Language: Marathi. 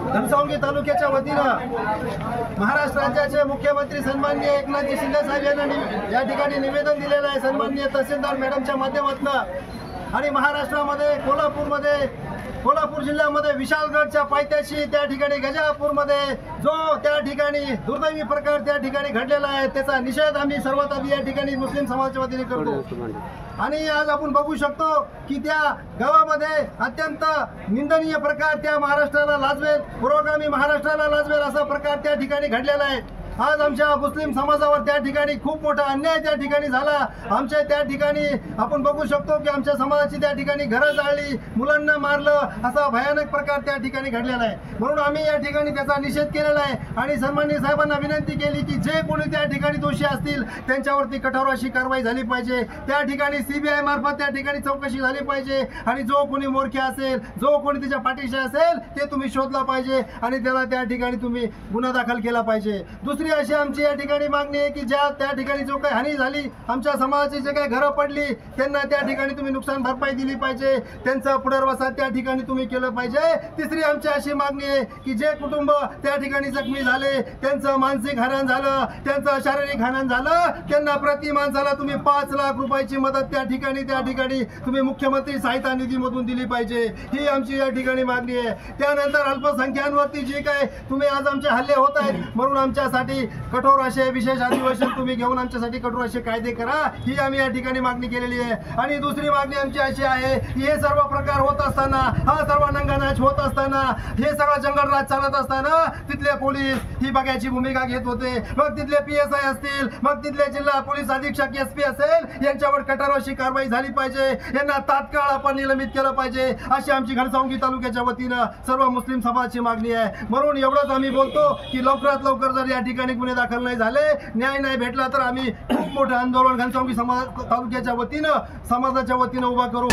घनसावंगी तालुक्याच्या वतीनं महाराष्ट्र राज्याचे मुख्यमंत्री सन्माननीय एकनाथजी शिंदे साहेब यांनी या ठिकाणी निवेदन दिलेलं आहे सन्माननीय तहसीलदार मॅडमच्या माध्यमातून। आणि महाराष्ट्रामध्ये कोल्हापूर जिल्ह्यामध्ये विशालगडच्या पायथ्याशी त्या ठिकाणी गजापूरमध्ये जो त्या ठिकाणी दुर्दैवी प्रकार त्या ठिकाणी घडलेला आहे त्याचा निषेध आम्ही सर्वात आधी या ठिकाणी मुस्लिम समाजाच्या वतीने करतो। आणि आज आपण बघू शकतो की त्या गावामध्ये अत्यंत निंदनीय प्रकार त्या महाराष्ट्राला लाजवेल, पुरोगामी महाराष्ट्राला लाजवेल असा प्रकार त्या ठिकाणी घडलेला आहे। आज आमच्या मुस्लिम समाजावर त्या ठिकाणी खूप मोठा अन्याय त्या ठिकाणी झाला। आमच्या त्या ठिकाणी आपण बघू शकतो की आमच्या समाजाची त्या ठिकाणी घरं जाळली, मुलांना मारलं असा भयानक प्रकार त्या ठिकाणी घडलेला आहे। म्हणून आम्ही या ठिकाणी त्याचा निषेध केलेला आहे आणि सन्माननीय साहेबांना विनंती केली की जे कोणी त्या ठिकाणी दोषी असतील त्यांच्यावरती कठोर अशी कारवाई झाली पाहिजे। त्या ठिकाणी CBI मार्फत त्या ठिकाणी चौकशी झाली पाहिजे आणि जो कोणी मोरखे असेल, जो कोणी त्याच्या पाठीशी असेल ते तुम्ही शोधला पाहिजे आणि त्याला त्या ठिकाणी तुम्ही गुन्हा दाखल केला पाहिजे। दुसरी अशी आमची या ठिकाणी मागणी आहे की ज्या त्या ठिकाणी जो काही हानी झाली, आमच्या समाजाची जे काही घरं पडली त्यांना त्या ठिकाणी तुम्ही नुकसान भरपाई दिली पाहिजे, त्यांचा पुनर्वसन त्या ठिकाणी तुम्ही केलं पाहिजे। तिसरी आमची अशी मागणी आहे की जे कुटुंब त्या ठिकाणी जखमी झाले, त्यांचं मानसिक हरण झालं, त्यांचं शारीरिक हरण झालं, त्यांना प्रति माणसाला तुम्ही 5 लाख रुपयाची मदत त्या ठिकाणी तुम्ही मुख्यमंत्री सहायता निधीमधून दिली पाहिजे, ही आमची या ठिकाणी मागणी आहे। त्यानंतर अल्पसंख्याकांवरती जे काय तुम्ही आज आमचे हल्ले होत आहेत म्हणून आमच्यासाठी कठोर असे विशेष अधिवेशन तुम्ही घेऊन आमच्यासाठी कठोर असे कायदे करा, ही आम्ही या ठिकाणी मागणी केलेली आहे। आणि दुसरी मागणी आमची अशी आहे की हे सर्व प्रकार होत असताना, हा सर्व नंगानाच होत असताना, हे सगळं जंगलराज चालत असताना तिथले पोलीस ही बघायची भूमिका घेत होते। मग तिथले PSI असतील, मग तिथले जिल्हा पोलीस अधीक्षक SP असेल, यांच्यावर कठोर अशी कारवाई झाली पाहिजे, यांना तात्काळ आपण निलंबित केलं पाहिजे, अशी आमची घनसावंगी तालुक्याच्या वतीनं सर्व मुस्लिम समाजाची मागणी आहे। म्हणून एवढंच आम्ही बोलतो की लवकरात लवकर जर या ठिकाणी गुन्हे दाखल नाही झाले, न्याय नाही भेटला तर आम्ही खूप मोठं आंदोलन घनसावंगी तालुक्याच्या वतीनं समाजाच्या वतीनं उभा करू।